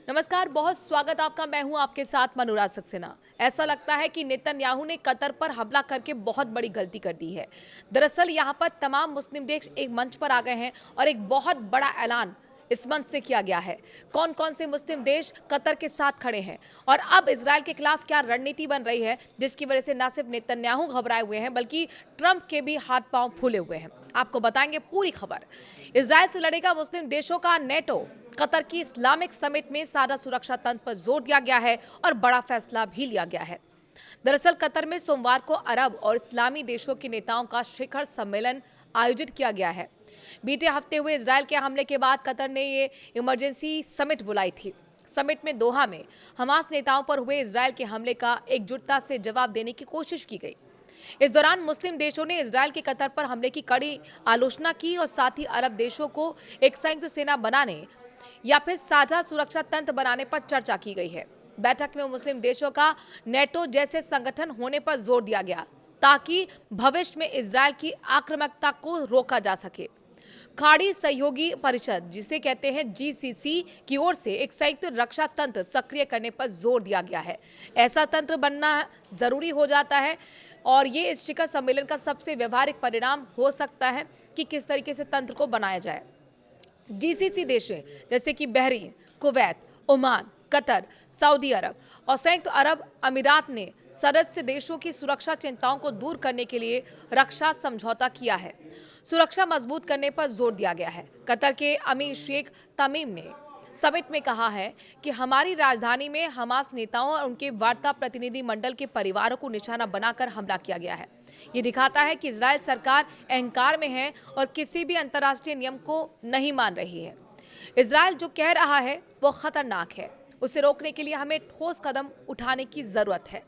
नमस्कार, बहुत स्वागत आपका। मैं हूं आपके साथ मनोराज सक्सेना। ऐसा लगता है कि नेतन्याहू ने कतर पर हमला करके बहुत बड़ी गलती कर दी है। दरअसल यहां पर तमाम मुस्लिम देश एक मंच पर आ गए हैं और एक बहुत बड़ा ऐलान इस मंच से किया गया है। कौन कौन से मुस्लिम देश कतर के साथ खड़े हैं और अब इजरायल के खिलाफ क्या रणनीति बन रही है, जिसकी वजह से न सिर्फ नेतन्याहू घबराए हुए हैं बल्कि ट्रंप के भी हाथ पांव फूले हुए हैं। आपको बताएंगे पूरी खबर। इजरायल से लड़ेगा मुस्लिम देशों का नेटो। कतर की इस्लामिक समिट में साझा सुरक्षा तंत्र पर जोर दिया गया है और बड़ा फैसला भी लिया गया है। दरअसल कतर में सोमवार को अरब और इस्लामी देशों के नेताओं का शिखर सम्मेलन आयोजित किया गया है। बीते हफ्ते हुए इजरायल के हमले के बाद कतर ने ये इमरजेंसी समिट बुलाई थी। समिट में दोहा में हमास नेताओं पर हुए इजरायल के हमले का एकजुटता से जवाब देने की कोशिश की गई। इस दौरान मुस्लिम देशों ने इजरायल के कतर पर हमले की कड़ी आलोचना की और साथ ही अरब देशों को एक संयुक्त सेना बनाने या फिर साझा सुरक्षा तंत्र बनाने पर चर्चा की गई है। बैठक में मुस्लिम देशों का नेटो जैसे संगठन होने पर जोर दिया गया ताकि भविष्य में इजरायल की आक्रामकता को रोका जा सके। खाड़ी सहयोगी परिषद, जिसे कहते हैं जीसीसी, की ओर से एक संयुक्त रक्षा तंत्र सक्रिय करने पर जोर दिया गया है। ऐसा तंत्र बनना जरूरी हो जाता है और ये इस शिखर सम्मेलन का सबसे व्यवहारिक परिणाम हो सकता है कि किस तरीके से तंत्र को बनाया जाए। जीसीसी देश जैसे कि Bahrain, Kuwait, Oman, Qatar, Saudi अरब और संयुक्त अरब अमीरात ने सदस्य देशों की सुरक्षा चिंताओं को दूर करने के लिए रक्षा समझौता किया है। सुरक्षा मजबूत करने पर जोर दिया गया है। कतर के अमीर शेख तमीम ने समिट में कहा है कि हमारी राजधानी में हमास नेताओं और उनके वार्ता प्रतिनिधि मंडल के परिवारों को निशाना बनाकर हमला किया गया है। ये दिखाता है कि इजरायल सरकार अहंकार में है और किसी भी अंतर्राष्ट्रीय नियम को नहीं मान रही है। इजरायल जो कह रहा है वो खतरनाक है। उसे रोकने के लिए हमें ठोस कदम उठाने की जरूरत है।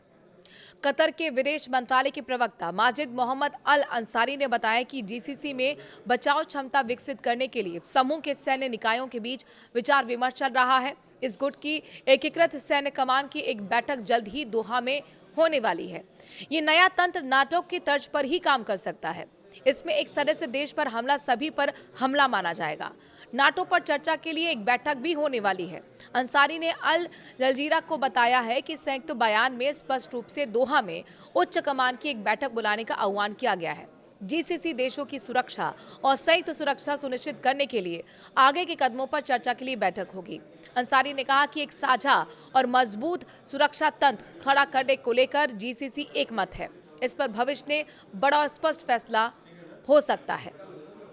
कतर के विदेश मंत्रालय के प्रवक्ता माजिद मोहम्मद अल अंसारी ने बताया कि जीसीसी में बचाव क्षमता विकसित करने के लिए समूह के सैन्य निकायों के बीच विचार विमर्श चल रहा है। इस गुट की एकीकृत सैन्य कमान की एक बैठक जल्द ही दोहा में होने वाली है। ये नया तंत्र नाटो की तर्ज पर ही काम कर सकता है। इसमें एक सदस्य देश पर हमला सभी पर हमला माना जाएगा। नाटो पर चर्चा के लिए एक बैठक भी होने वाली है। अंसारी ने अल जजीरा को बताया है कि संयुक्त बयान में स्पष्ट रूप से दोहा में उच्च कमान की एक बैठक बुलाने का आह्वान किया गया है। जीसीसी देशों की सुरक्षा और संयुक्त सुरक्षा सुनिश्चित करने के लिए आगे के कदमों पर चर्चा के लिए बैठक होगी। अंसारी ने कहा कि एक साझा और मजबूत सुरक्षा तंत्र खड़ा करने को लेकर जीसीसी एक मत है। इस पर भविष्य में बड़ा स्पष्ट फैसला हो सकता है।